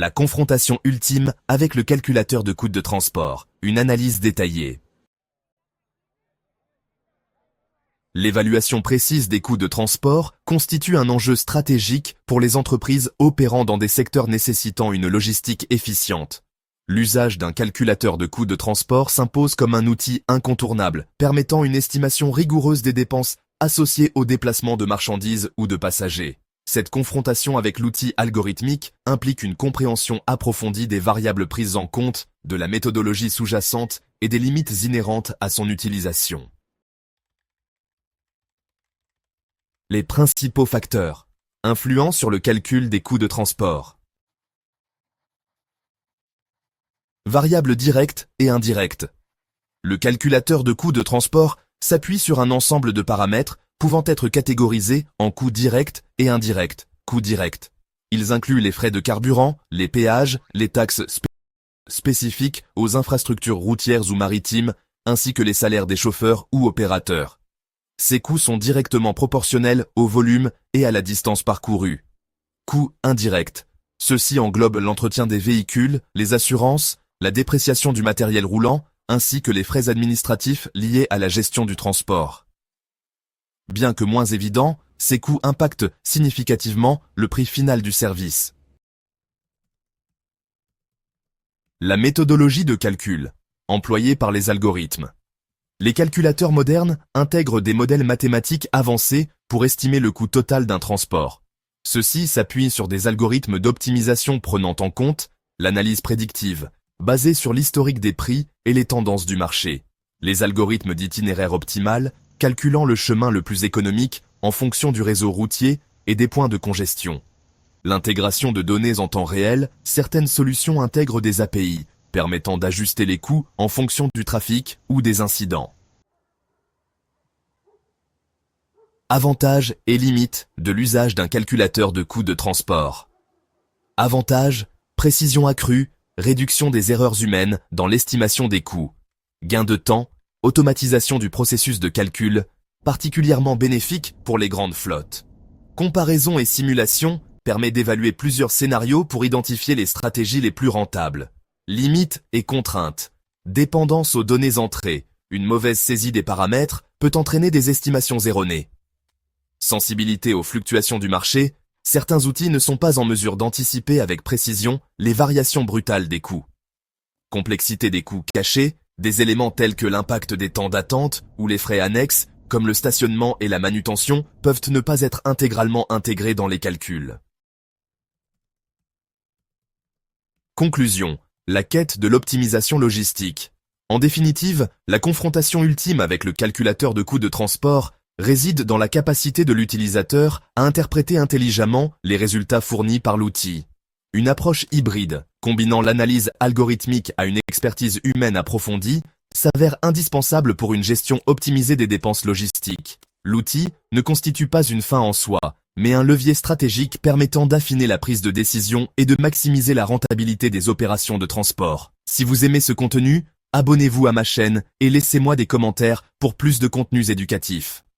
La confrontation ultime avec le calculateur de coûts de transport, une analyse détaillée. L'évaluation précise des coûts de transport constitue un enjeu stratégique pour les entreprises opérant dans des secteurs nécessitant une logistique efficiente. L'usage d'un calculateur de coûts de transport s'impose comme un outil incontournable, permettant une estimation rigoureuse des dépenses associées au déplacement de marchandises ou de passagers. Cette confrontation avec l'outil algorithmique implique une compréhension approfondie des variables prises en compte, de la méthodologie sous-jacente et des limites inhérentes à son utilisation. Les principaux facteurs influents sur le calcul des coûts de transport. Variables directes et indirectes. Le calculateur de coûts de transport s'appuie sur un ensemble de paramètres pouvant être catégorisés en coûts directs et indirects. Coûts directs. Ils incluent les frais de carburant, les péages, les taxes spécifiques aux infrastructures routières ou maritimes, ainsi que les salaires des chauffeurs ou opérateurs. Ces coûts sont directement proportionnels au volume et à la distance parcourue. Coûts indirects. Ceux-ci englobent l'entretien des véhicules, les assurances, la dépréciation du matériel roulant, ainsi que les frais administratifs liés à la gestion du transport. Bien que moins évidents, ces coûts impactent significativement le prix final du service. La méthodologie de calcul, employée par les algorithmes. Les calculateurs modernes intègrent des modèles mathématiques avancés pour estimer le coût total d'un transport. Ceux-ci s'appuient sur des algorithmes d'optimisation prenant en compte l'analyse prédictive, basée sur l'historique des prix et les tendances du marché. Les algorithmes d'itinéraire optimal, calculant le chemin le plus économique en fonction du réseau routier et des points de congestion. L'intégration de données en temps réel, certaines solutions intègrent des API, permettant d'ajuster les coûts en fonction du trafic ou des incidents. Avantages et limites de l'usage d'un calculateur de coûts de transport. Avantages, précision accrue, réduction des erreurs humaines dans l'estimation des coûts. Gain de temps, automatisation du processus de calcul, particulièrement bénéfique pour les grandes flottes. Comparaison et simulation permet d'évaluer plusieurs scénarios pour identifier les stratégies les plus rentables. Limites et contraintes. Dépendance aux données entrées. Une mauvaise saisie des paramètres peut entraîner des estimations erronées. Sensibilité aux fluctuations du marché. Certains outils ne sont pas en mesure d'anticiper avec précision les variations brutales des coûts. Complexité des coûts cachés. Des éléments tels que l'impact des temps d'attente ou les frais annexes, comme le stationnement et la manutention, peuvent ne pas être intégralement intégrés dans les calculs. Conclusion. La quête de l'optimisation logistique. En définitive, la confrontation ultime avec le calculateur de coûts de transport réside dans la capacité de l'utilisateur à interpréter intelligemment les résultats fournis par l'outil. Une approche hybride, combinant l'analyse algorithmique à une expertise humaine approfondie, s'avère indispensable pour une gestion optimisée des dépenses logistiques. L'outil ne constitue pas une fin en soi, mais un levier stratégique permettant d'affiner la prise de décision et de maximiser la rentabilité des opérations de transport. Si vous aimez ce contenu, abonnez-vous à ma chaîne et laissez-moi des commentaires pour plus de contenus éducatifs.